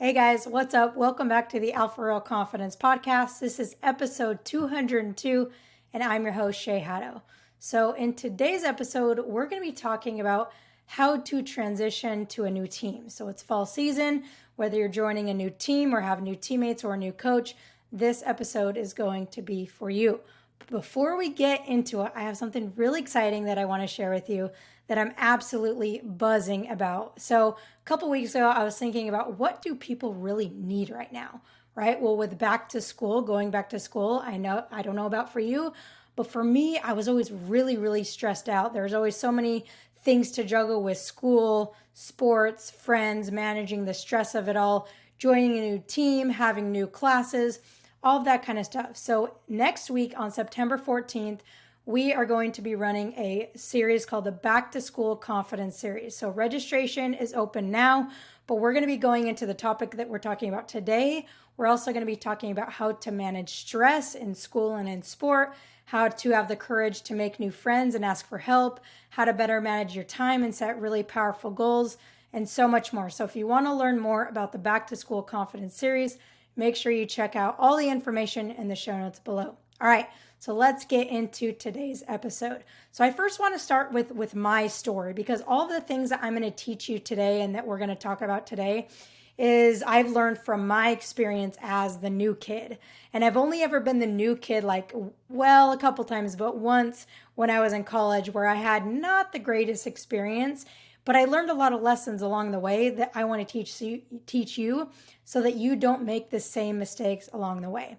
Hey guys, what's up? Welcome back to the Alpha Real Confidence Podcast. This is episode 202, and I'm your host, Shay Haddo. So, in today's episode, we're going to be talking about how to transition to a new team. So, it's fall season, whether you're joining a new team or have new teammates or a new coach, this episode is going to be for you. Before we get into it, I have something really exciting that I want to share with you that I'm absolutely buzzing about. So, a couple weeks ago, I was thinking about what do people really need right now, right? Well, with going back to school, I don't know about for you, but for me, I was always really stressed out. There's always so many things to juggle with school, sports, friends, managing the stress of it all, joining a new team, having new classes, all of that kind of stuff. So next week on September 14th, we are going to be running a series called the Back to School Confidence Series. So registration is open now, but we're going to be going into the topic that we're talking about today. We're also going to be talking about how to manage stress in school and in sport, how to have the courage to make new friends and ask for help, how to better manage your time and set really powerful goals, and so much more. So if you want to learn more about the Back to School Confidence Series, make sure you check out all the information in the show notes below. All right, so let's get into today's episode. So I first want to start with my story, because all the things that I'm going to teach you today and that we're going to talk about today is I've learned from my experience as the new kid. And I've only ever been the new kid a couple times, but once when I was in college where I had not the greatest experience. But I learned a lot of lessons along the way that I want to teach you so that you don't make the same mistakes along the way.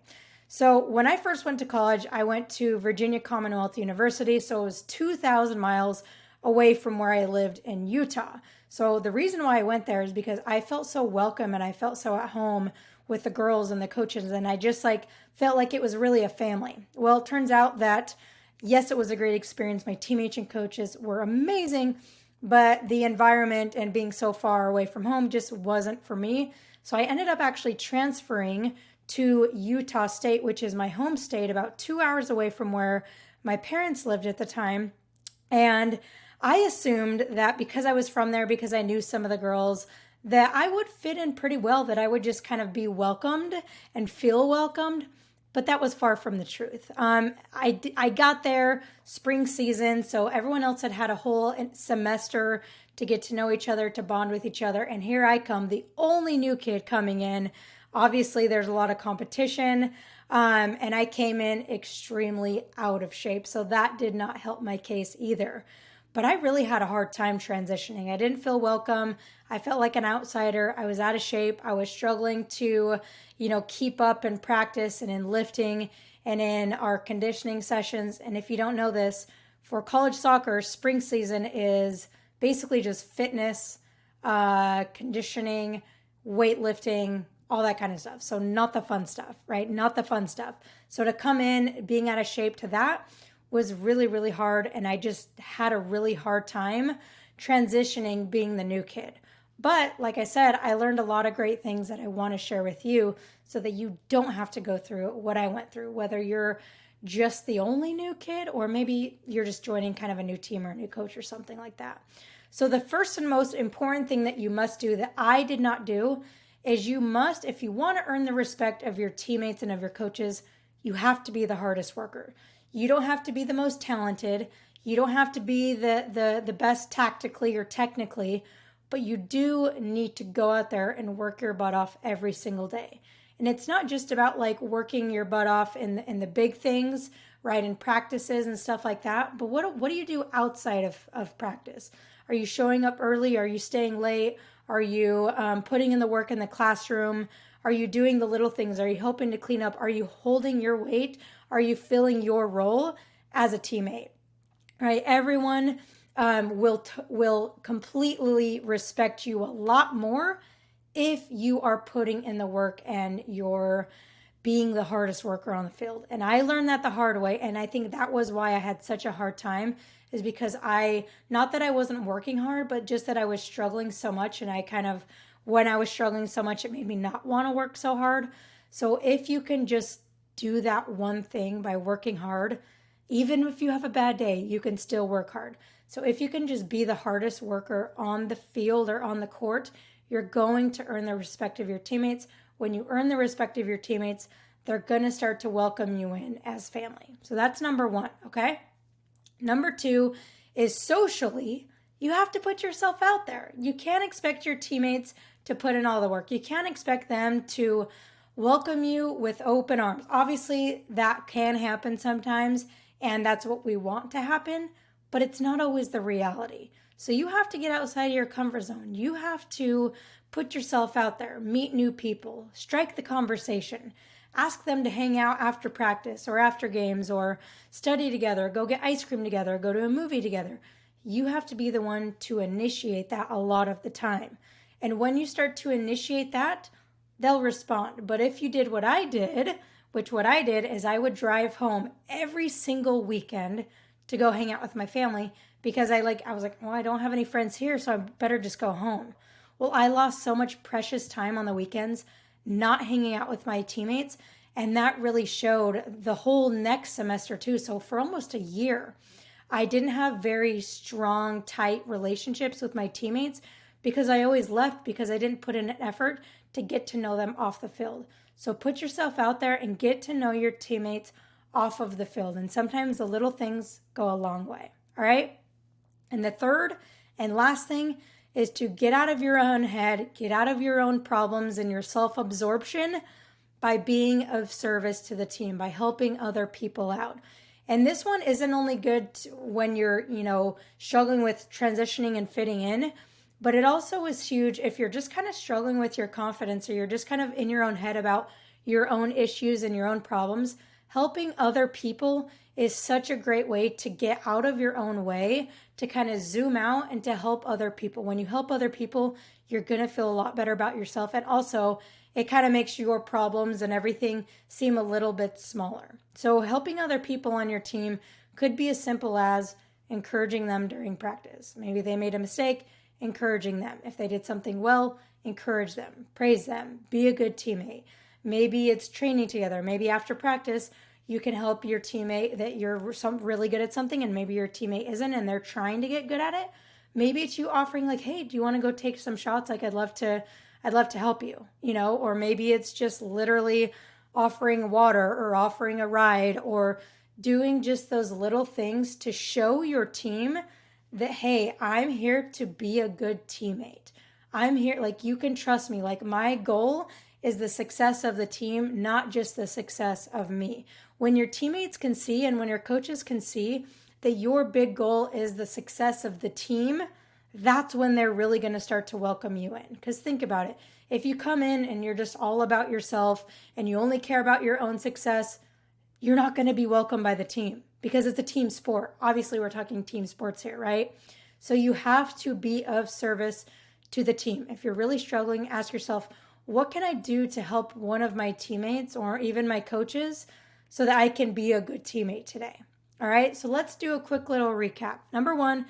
So when I first went to college, I went to Virginia Commonwealth University. So it was 2,000 miles away from where I lived in Utah. So the reason why I went there is because I felt so welcome and I felt so at home with the girls and the coaches. And I just felt like it was really a family. Well, it turns out that yes, it was a great experience. My teammates and coaches were amazing, but the environment and being so far away from home just wasn't for me. So I ended up actually transferring to Utah State, which is my home state, about 2 hours away from where my parents lived at the time. And I assumed that because I was from there, because I knew some of the girls, that I would fit in pretty well, that I would just kind of be welcomed and feel welcomed. But that was far from the truth. I got there spring season, so everyone else had a whole semester to get to know each other, to bond with each other. And here I come, the only new kid coming in. Obviously, there's a lot of competition, and I came in extremely out of shape. So that did not help my case either. But I really had a hard time transitioning. I didn't feel welcome. I felt like an outsider. I was out of shape. I was struggling to, keep up in practice and in lifting and in our conditioning sessions. And if you don't know this, for college soccer, spring season is basically just fitness, conditioning, weightlifting, all that kind of stuff. So not the fun stuff, right? Not the fun stuff. So to come in being out of shape to that was really hard. And I just had a really hard time transitioning being the new kid. But like I said, I learned a lot of great things that I want to share with you so that you don't have to go through what I went through, whether you're just the only new kid or maybe you're just joining kind of a new team or a new coach or something like that. So the first and most important thing that you must do that I did not do is you must, if you want to earn the respect of your teammates and of your coaches, you have to be the hardest worker. You don't have to be the most talented. You don't have to be the best tactically or technically, but you do need to go out there and work your butt off every single day. And it's not just about working your butt off in the big things, right, in practices and stuff like that, but what do you do outside of practice? Are you showing up early? Are you staying late? Are you putting in the work in the classroom? Are you doing the little things? Are you helping to clean up? Are you holding your weight? Are you filling your role as a teammate? Right? Everyone will completely respect you a lot more if you are putting in the work and you're being the hardest worker on the field. And I learned that the hard way. And I think that was why I had such a hard time, is because not that I wasn't working hard, but just that I was struggling so much. And when I was struggling so much, it made me not want to work so hard. So if you can just do that one thing by working hard, even if you have a bad day, you can still work hard. So if you can just be the hardest worker on the field or on the court, You're going to earn the respect of your teammates. When you earn the respect of your teammates, they're going to start to welcome you in as family. So that's number one, okay? Number two is socially, you have to put yourself out there. You can't expect your teammates to put in all the work. You can't expect them to welcome you with open arms. Obviously, that can happen sometimes, and that's what we want to happen, but it's not always the reality. So you have to get outside of your comfort zone. You have to put yourself out there, meet new people, strike the conversation, ask them to hang out after practice or after games or study together, go get ice cream together, go to a movie together. You have to be the one to initiate that a lot of the time. And when you start to initiate that, they'll respond. But if you did what I did, which what I did is I would drive home every single weekend to go hang out with my family because I was like, well, I don't have any friends here, so I better just go home. Well, I lost so much precious time on the weekends not hanging out with my teammates, and that really showed the whole next semester too. So for almost a year, I didn't have very strong, tight relationships with my teammates because I always left because I didn't put in an effort to get to know them off the field. So put yourself out there and get to know your teammates off of the field. And sometimes the little things go a long way. All right. And the third and last thing is to get out of your own head, get out of your own problems and your self-absorption by being of service to the team, by helping other people out. And this one isn't only good when you're, struggling with transitioning and fitting in, but it also is huge if you're just kind of struggling with your confidence or you're just kind of in your own head about your own issues and your own problems. Helping other people is such a great way to get out of your own way, to kind of zoom out and to help other people. When you help other people, you're going to feel a lot better about yourself. And also, it kind of makes your problems and everything seem a little bit smaller. So helping other people on your team could be as simple as encouraging them during practice. Maybe they made a mistake, encouraging them. If they did something well, encourage them, praise them, be a good teammate. Maybe it's training together. Maybe after practice, you can help your teammate that you're really good at something and maybe your teammate isn't and they're trying to get good at it. Maybe it's you offering like, hey, do you want to go take some shots? Like I'd love to help you, or maybe it's just literally offering water or offering a ride or doing just those little things to show your team that, hey, I'm here to be a good teammate. I'm here, like you can trust me. Like my goal is the success of the team, not just the success of me. When your teammates can see and when your coaches can see that your big goal is the success of the team, that's when they're really going to start to welcome you in. Because think about it. If you come in and you're just all about yourself and you only care about your own success, you're not going to be welcomed by the team because it's a team sport. Obviously, we're talking team sports here, right? So you have to be of service to the team. If you're really struggling, ask yourself, what can I do to help one of my teammates or even my coaches so that I can be a good teammate today? All right, so let's do a quick little recap. Number one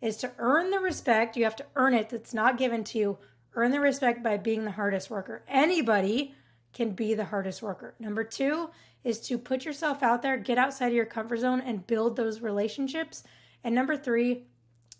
is to earn the respect. You have to earn it. That's not given to you. Earn the respect by being the hardest worker. Anybody can be the hardest worker. Number two is to put yourself out there, get outside of your comfort zone and build those relationships. And number three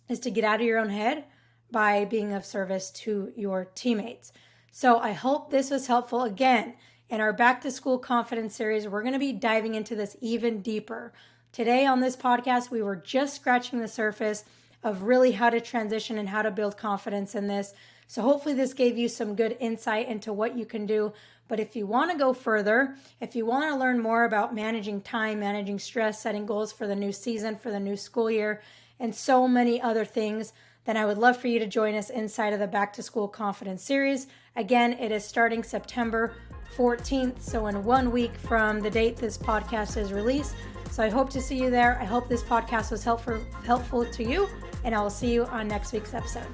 is to get out of your own head by being of service to your teammates. So I hope this was helpful. Again, in our Back to School Confidence series, we're going to be diving into this even deeper. Today on this podcast, we were just scratching the surface of really how to transition and how to build confidence in this. So hopefully this gave you some good insight into what you can do. But if you want to go further, if you want to learn more about managing time, managing stress, setting goals for the new season, for the new school year, and so many other things, then I would love for you to join us inside of the Back to School Confidence series. Again, it is starting September 14th, so in 1 week from the date this podcast is released. So I hope to see you there. I hope this podcast was helpful to you, and I will see you on next week's episode.